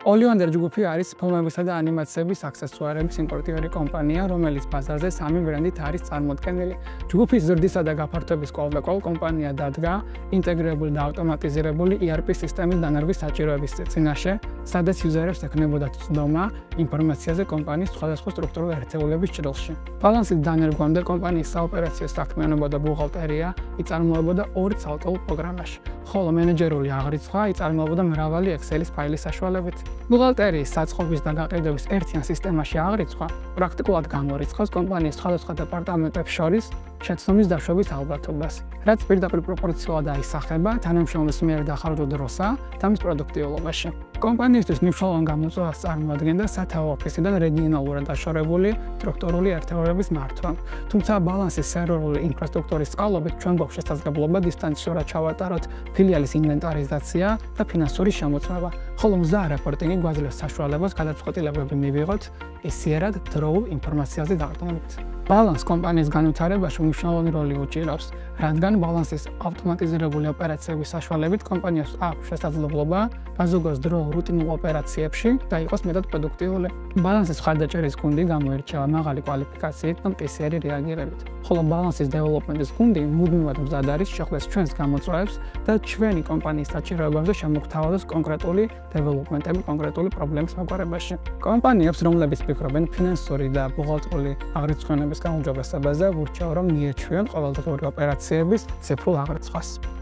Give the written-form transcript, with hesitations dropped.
Ollivander ჯგუფი არის ფილმებისა და ანიმაციების აქსესუარების იმპორტიორი კომპანია, რომელიც ბაზარზე 3 ბრენდით არის წარმოდგენილი. ჯგუფის ზრდისა და გაფართოების კვალდაკვალ კომპანია დადგა ინტეგრირებული და ავტომატიზირებული ERP სისტემის დანერგვის საჭიროების წინაშე, სადაც იუზერებს ექნებოდათ ცდომა ინფორმაციაზე კომპანიის სხვადასხვა სტრუქტურულ ერთეულების ჭრილში. ბალანსის დანერგვამდე კომპანიის საოპერაციო საქმიანობა და ბუღალტერია იწარმოებოდა 2 ცალკეულ პროგრამაში, ხოლო მენეჯერული აღრიცხვა იწარმოებოდა მრავალი Excel-ის ფაილის საშუალებით. ბუღალტერიის საწყობის და გაყიდვების ერთიან სისტემაში აღრიცხვა პრაქტიკულად გამორიცხავს კომპანიის სხვადასხვა დეპარტამენტებს შორის შეცდომის დაშვების ალბათობას, რაც პირდაპირ პროპორციულად აისახება თანამშრომლის მიერ დახარჯულ დროსა და მის პროდუქტიულობაში. კომპანიისთვის მნიშვნელოვან გამოწვევას წარმოადგენდა სათავო ოფისიდან რეგიონალურად დაშორებული სტრუქტურული ერთეულების მართვა. თუმცა ბალანსის სერვერული ინფრასტრუქტურის წყალობით ჩვენ გვაქვს შესაძლებლობა დისტანციურად ჩავატაროთ ფილიალის ინვენტარიზაცია და ფინანსური შემოწმება, ხოლო მზა რეპორტინგი გვაძლევს საშუალებას გადაწყვეტილებები მივიღოთ ესიერად დროულ ინფორმაციაზე დაყრდნობით. ბალანს კომპანიის განვითარებაში მნიშვნელოვანი როლი უჭირავს, რადგან ბალანსის ავტომატიზირებული ოპერაციების საშუალებით კომპანიას აქვს შესაძლებლობა ბაზუგოს დრო რუტინულ ოპერაციებში და იყოს მეტად პროდუქტიული. ბალანსის მხარდაჭერის გუნდი გამოირჩევა მაღალი კვალიფიკაციით და მყისიერი რეაგირებით, ხოლო ბალანსის დეველოპმენტის გუნდი მუდმივად მზად არის შეხვდეს ჩვენს გამოწვევებს და ჩვენი კომპანიის საჭიროებებზე შემოგთავაზოს კონკრეტული დეველოპმენტები კონკრეტული პრობლემის მაგვარებაში. კომპანიებს, რომლებიც ფიქრობენ ფინანსური და ბუღალტერული აღრიცხვენების გაუმჯობესებაზე, ვურჩევ რომ მიეჩვიონ ყოველდღიური ოპერაციების ციფრულ აღრიცხვას.